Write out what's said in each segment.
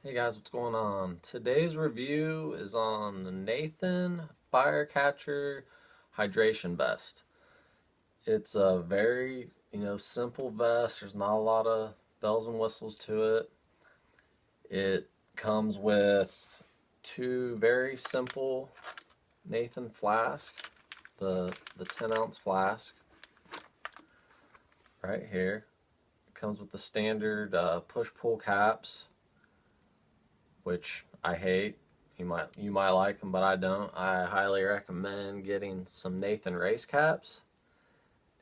Hey guys, what's going on? Today's review is on the Nathan Firecatcher Hydration Vest. It's a very, simple vest. There's not a lot of bells and whistles to it. It comes with two very simple Nathan flask, the 10-ounce flask right here. It comes with the standard push-pull caps, which I hate. You might like them, but I don't. I highly recommend getting some Nathan race caps.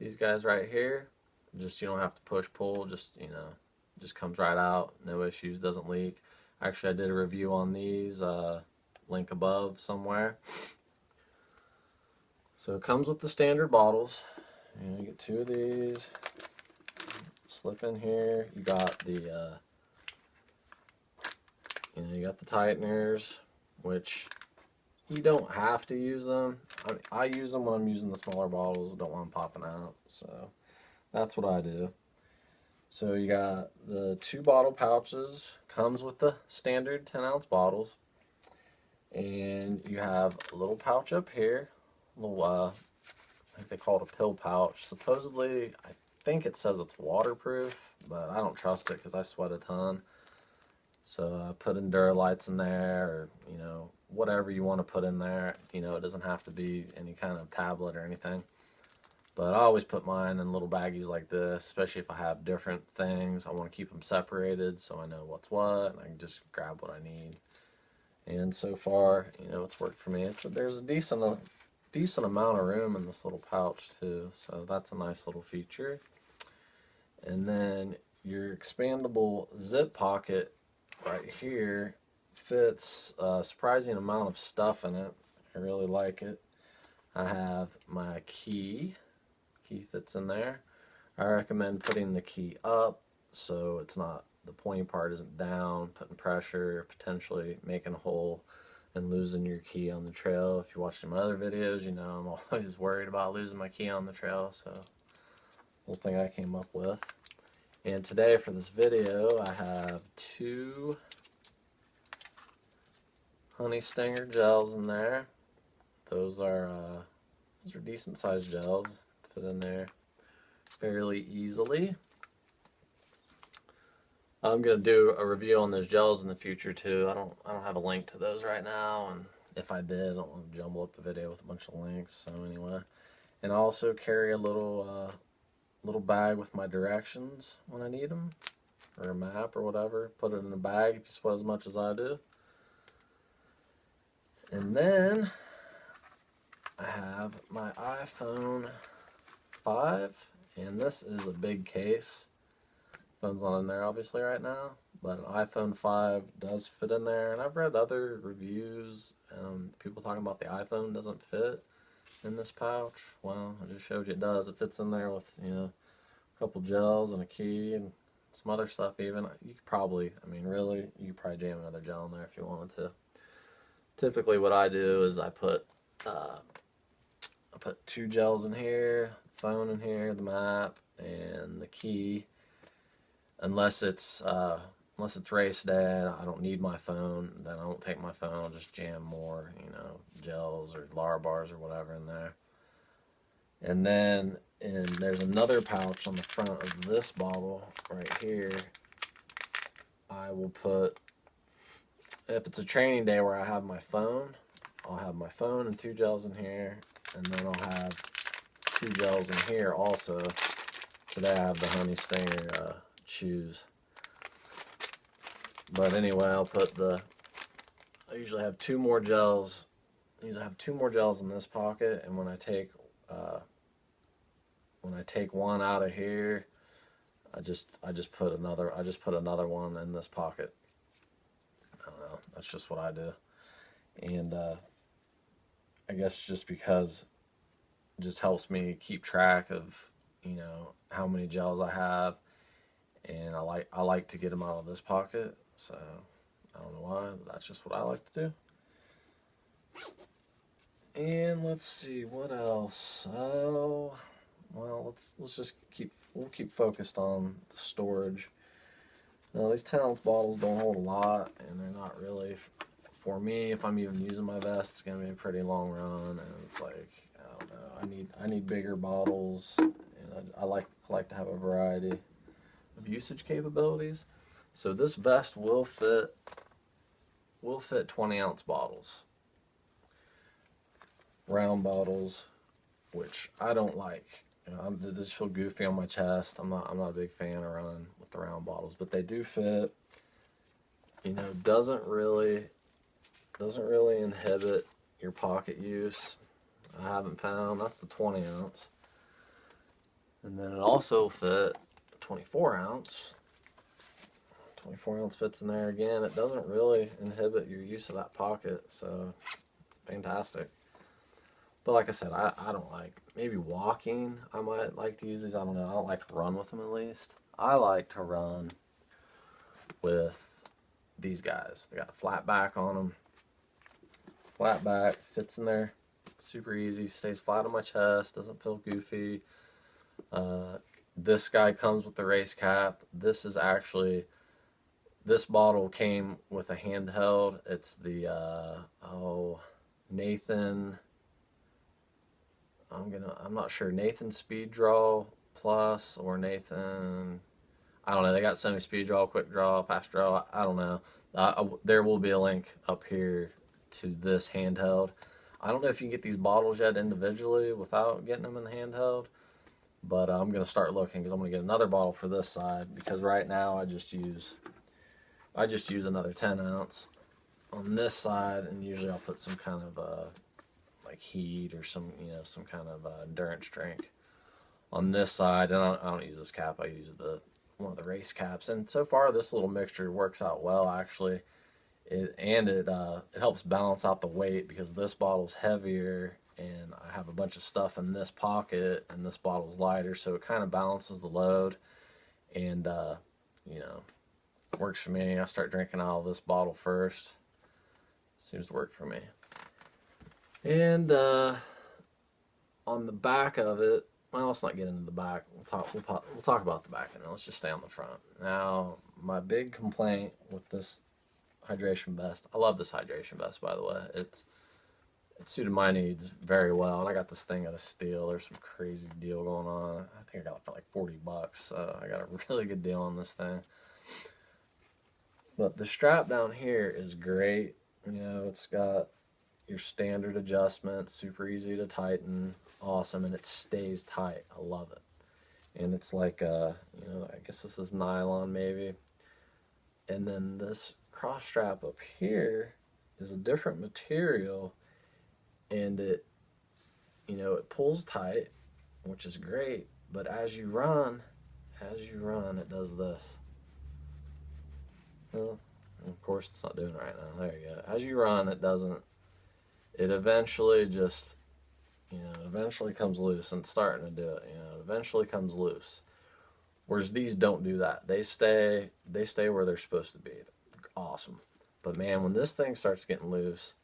These guys right here, just you don't have to push pull. Just comes right out. No issues. Doesn't leak. Actually, I did a review on these. Link above somewhere. So it comes with the standard bottles. You get two of these. Slip in here. You got the you got the tighteners, which you don't have to use them. I use them when I'm using the smaller bottles. I don't want them popping out, so that's what I do. So you got the two bottle pouches. Comes with the standard 10-ounce bottles, and you have a little pouch up here. A little, I think they call it a pill pouch. Supposedly, I think it says it's waterproof, but I don't trust it because I sweat a ton. So I put in Duralights in there, or whatever you want to put in there. It doesn't have to be any kind of tablet or anything. But I always put mine in little baggies like this, especially if I have different things. I want to keep them separated so I know what's what, and I can just grab what I need. And so far, it's worked for me. There's a decent amount of room in this little pouch too, so that's a nice little feature. And then your expandable zip pocket right here fits a surprising amount of stuff in it. I really like it. I have my key. Key fits in there. I recommend putting the key up so it's not, the pointy part isn't down, putting pressure, potentially making a hole and losing your key on the trail. If you watched my other videos, I'm always worried about losing my key on the trail, so little thing I came up with. And today for this video, I have two honey stinger gels in there. Those are decent sized gels. Fit in there fairly easily. I'm gonna do a review on those gels in the future too. I don't have a link to those right now, and if I did, I don't want to jumble up the video with a bunch of links. So anyway, and I also carry a little bag with my directions when I need them, or a map or whatever. Put it in a bag if you sweat as much as I do. And then I have my iPhone 5, and this is a big case. Phone's not in there obviously right now, but an iPhone 5 does fit in there. And I've read other reviews, people talking about the iPhone doesn't fit in this pouch. Well, I just showed you it does. It fits in there with a couple gels and a key and some other stuff. Even you could probably, really, you could probably jam another gel in there if you wanted to. Typically, what I do is I put two gels in here, phone in here, the map, and the key. Unless it's race day, I don't need my phone. Then I won't take my phone. I'll just jam more, gels or Lara bars or whatever in there. And then there's another pouch on the front of this bottle right here. I will put, if it's a training day where I have my phone, I'll have my phone and two gels in here, and then I'll have two gels in here also. Today I have the Honey Stinger chews. But anyway, I usually have two more gels. I usually have two more gels in this pocket, and when I take one out of here, I just put another one in this pocket. I don't know. That's just what I do. And I guess just because it just helps me keep track of how many gels I have, and I like to get them out of this pocket. So I don't know why, but that's just what I like to do. And let's see what else. Oh, well, we'll keep focused on the storage. Now these 10-ounce bottles don't hold a lot, and they're not really, for me, if I'm even using my vest, it's going to be a pretty long run, and it's like, I don't know, I need bigger bottles, and I like to have a variety of usage capabilities. So this vest will fit 20-ounce bottles, round bottles, which I don't like. You know, I just feel goofy on my chest. I'm not a big fan of running with the round bottles, but they do fit. You know, doesn't really inhibit your pocket use. I haven't found. That's the 20-ounce, and then it also fit 24-ounce. 24-ounce fits in there again. It doesn't really inhibit your use of that pocket, so fantastic. But like I said, I don't like, maybe walking, I might like to use these. I don't know. I don't like to run with them, at least. I like to run with these guys. They got a flat back on them. Flat back, fits in there super easy, stays flat on my chest, doesn't feel goofy. This guy comes with the race cap. This bottle came with a handheld. It's the Nathan, I'm not sure, Nathan Speed Draw Plus or Nathan, I don't know. They got semi speed draw, quick draw, fast draw. I don't know. There will be a link up here to this handheld. I don't know if you can get these bottles yet individually without getting them in the handheld, but I'm going to start looking, because I'm going to get another bottle for this side, because right now I just use another 10-ounce on this side, and usually I'll put some kind of like heat or some kind of endurance drink on this side. And I don't use this cap. I use one of the race caps, and so far this little mixture works out well, actually. It helps balance out the weight, because this bottle's heavier and I have a bunch of stuff in this pocket, and this bottle's lighter, so it kind of balances the load, and you know, works for me. I start drinking out of this bottle first. Seems to work for me. And on the back of it, well, let's not get into the back. We'll talk about the back, and let's just stay on the front. Now, my big complaint with this hydration vest. I love this hydration vest, by the way. It suited my needs very well, and I got this thing at a steal. There's some crazy deal going on. I think I got it for like $40. So I got a really good deal on this thing. But the strap down here is great. You know, it's got your standard adjustment, super easy to tighten, awesome, and it stays tight. I love it. And it's like I guess this is nylon maybe. And then this cross strap up here is a different material, and it pulls tight, which is great, but as you run it does this. Well, of course it's not doing it right now. There you go. As you run, it doesn't. It eventually just, it eventually comes loose, and it's starting to do it. It eventually comes loose. Whereas these don't do that. They stay where they're supposed to be. Awesome. But man, when this thing starts getting loose,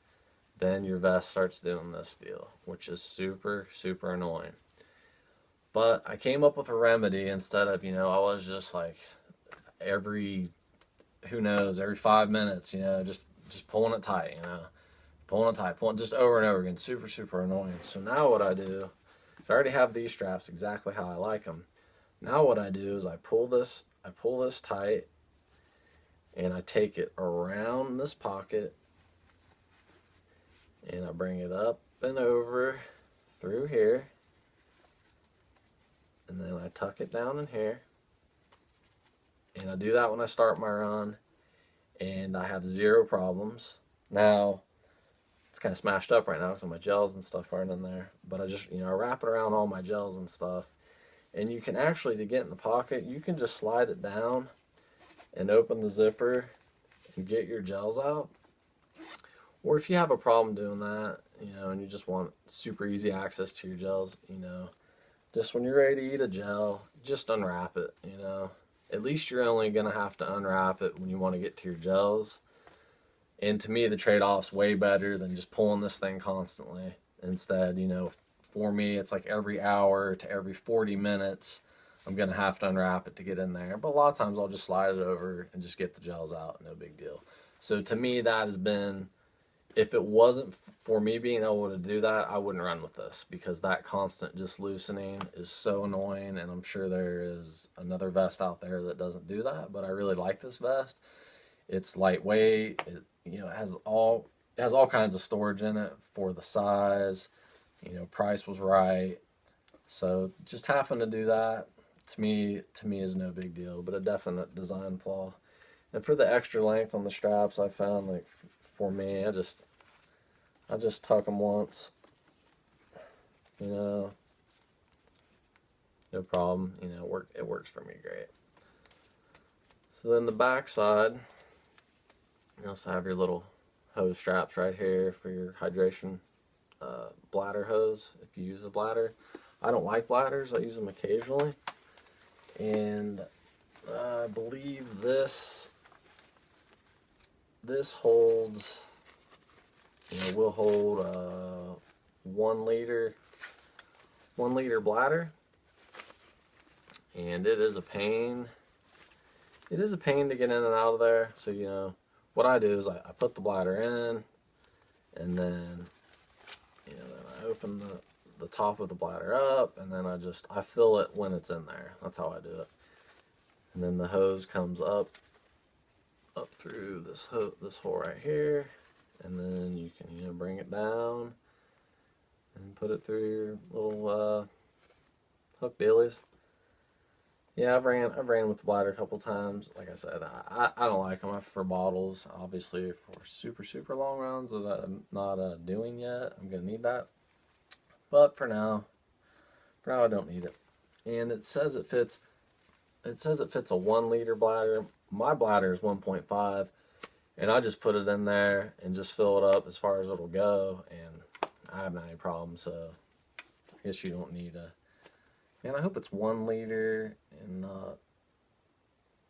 then your vest starts doing this deal, which is super, super annoying. But I came up with a remedy. Instead of, I was just like every 5 minutes, just pulling it tight, pulling just over and over again. Super, super annoying. So now what I do is I already have these straps exactly how I like them. Now what I do is I pull this tight, and I take it around this pocket, and I bring it up and over through here, and then I tuck it down in here, and I do that when I start my run, and I have zero problems. Now it's kind of smashed up right now because my gels and stuff aren't in there, but I just I wrap it around all my gels and stuff. And you can actually, to get in the pocket, you can just slide it down and open the zipper and get your gels out. Or if you have a problem doing that, and you just want super easy access to your gels, just when you're ready to eat a gel, just unwrap it, At least you're only going to have to unwrap it when you want to get to your gels. And to me, the trade-off's way better than just pulling this thing constantly. Instead, for me, it's like every hour to every 40 minutes, I'm going to have to unwrap it to get in there. But a lot of times I'll just slide it over and just get the gels out. No big deal. So to me, that has been, if it wasn't for me being able to do that, I wouldn't run with this, because that constant just loosening is so annoying. And I'm sure there is another vest out there that doesn't do that, but I really like this vest. It's lightweight. It, you know, it has all kinds of storage in it for the size. You know, price was right. So just having to do that, to me is no big deal, but a definite design flaw. And for the extra length on the straps, I found, like, for me, I just tuck them once, you know, no problem. You know, it works for me great. So then the back side, you also have your little hose straps right here for your hydration bladder hose, if you use a bladder. I don't like bladders. I use them occasionally. And I believe this holds, you know, will hold a 1 liter bladder. And it is a pain. It is a pain to get in and out of there. So, you know, what I do is I put the bladder in, and then, you know, then I open the top of the bladder up, and then I fill it when it's in there. That's how I do it. And then the hose comes up through this hole right here, and then you can, you know, bring it down and put it through your little hook dealies. Yeah, I've ran with the bladder a couple times. Like I said, I don't like them. I prefer bottles. Obviously, for super long runs that I'm not doing yet, I'm gonna need that. But for now I don't need it. And it says it fits a 1 liter bladder. My bladder is 1.5, and I just put it in there and just fill it up as far as it'll go, and I haven't had any problems. So I guess you don't need a. Man, I hope it's 1 liter and not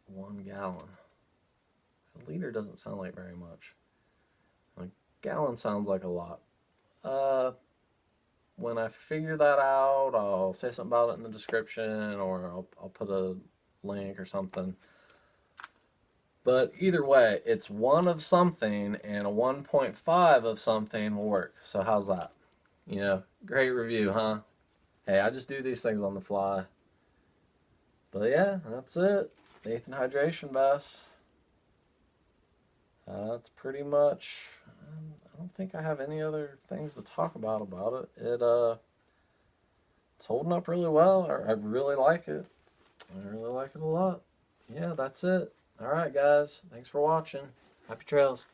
1 gallon. A liter doesn't sound like very much. A gallon sounds like a lot. When I figure that out, I'll say something about it in the description, or I'll put a link or something. But either way, it's 1 of something, and a 1.5 of something will work. So how's that? You know, great review, huh? Hey, I just do these things on the fly. But yeah, that's it. Nathan Hydration Vest. That's pretty much. I don't think I have any other things to talk about it. It's holding up really well. I really like it. I really like it a lot. Yeah, that's it. All right, guys. Thanks for watching. Happy trails.